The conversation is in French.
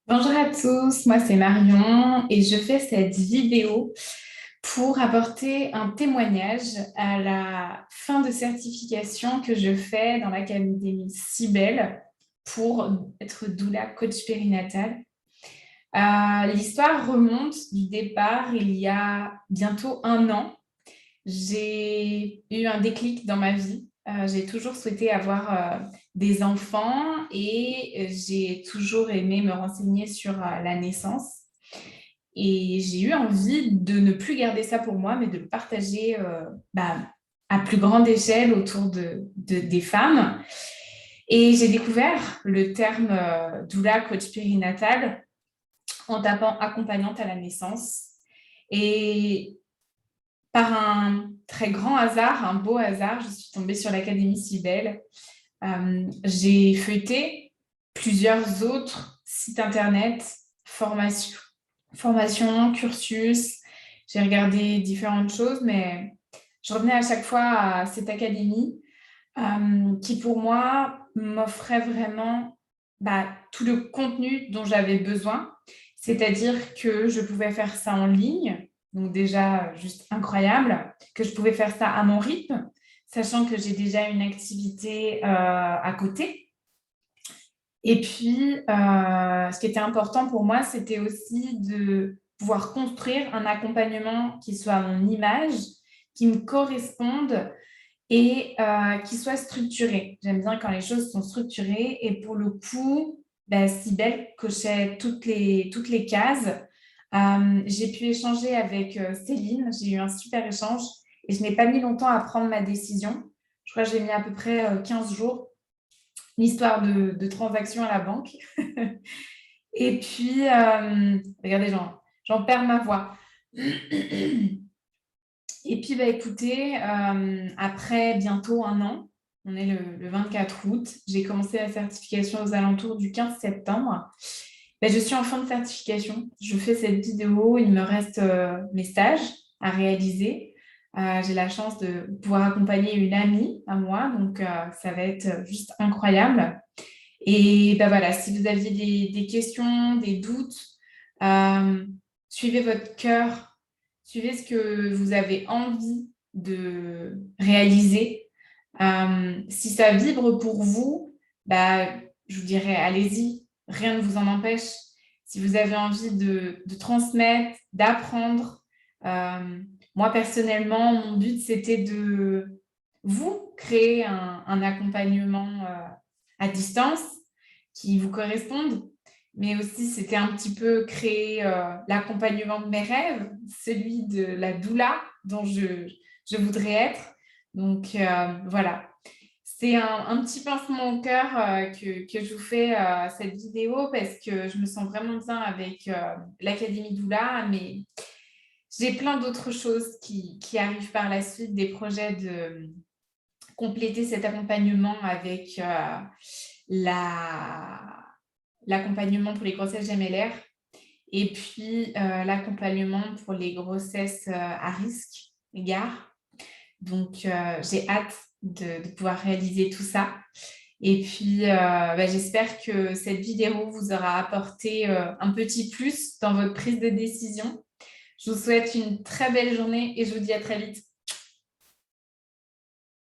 Bonjour à tous, moi c'est Marion et je fais cette vidéo pour apporter un témoignage à la fin de certification que je fais dans l'Académie Cybèle pour être doula coach périnatal. L'histoire remonte du départ il y a bientôt un an. J'ai eu un déclic dans ma vie. J'ai toujours souhaité avoir des enfants et j'ai toujours aimé me renseigner sur la naissance. Et j'ai eu envie de ne plus garder ça pour moi, mais de le partager à plus grande échelle autour des femmes. Et j'ai découvert le terme doula coach périnatal en tapant accompagnante à la naissance. Et par un très grand hasard, un beau hasard, je suis tombée sur l'Académie Cybèle. J'ai feuilleté plusieurs autres sites internet, formations, cursus. J'ai regardé différentes choses, mais je revenais à chaque fois à cette académie qui, pour moi, m'offrait vraiment tout le contenu dont j'avais besoin. C'est-à-dire que je pouvais faire ça en ligne, donc déjà juste incroyable, que je pouvais faire ça à mon rythme, sachant que j'ai déjà une activité à côté. Et puis, ce qui était important pour moi, c'était aussi de pouvoir construire un accompagnement qui soit à mon image, qui me corresponde et qui soit structuré. J'aime bien quand les choses sont structurées et pour le coup, Cybèle cochait toutes les cases. J'ai pu échanger avec Céline, j'ai eu un super échange et je n'ai pas mis longtemps à prendre ma décision. Je crois que j'ai mis à peu près 15 jours, l'histoire de transaction à la banque. Et puis, regardez, j'en perds ma voix. Et puis, écoutez, après bientôt un an, on est le 24 août, j'ai commencé la certification aux alentours du 15 septembre. Je suis en fin de certification. Je fais cette vidéo. Il me reste mes stages à réaliser. J'ai la chance de pouvoir accompagner une amie à moi, donc ça va être juste incroyable. Et voilà, si vous aviez des questions, des doutes, euh, suivez votre cœur, suivez ce que vous avez envie de réaliser. Si ça vibre pour vous, je vous dirais, allez-y, rien ne vous en empêche. Si vous avez envie de transmettre, d'apprendre, moi personnellement, mon but, c'était de vous créer un accompagnement à distance qui vous corresponde, mais aussi c'était un petit peu créer l'accompagnement de mes rêves, celui de la doula dont je voudrais être. Donc voilà, c'est un petit pincement au cœur que je vous fais cette vidéo parce que je me sens vraiment bien avec l'Académie Doula, mais j'ai plein d'autres choses qui arrivent par la suite, des projets de compléter cet accompagnement avec l'accompagnement pour les grossesses gémellaires et puis l'accompagnement pour les grossesses à risque, égard. Donc, j'ai hâte de pouvoir réaliser tout ça. Et puis, j'espère que cette vidéo vous aura apporté un petit plus dans votre prise de décision. Je vous souhaite une très belle journée et je vous dis à très vite.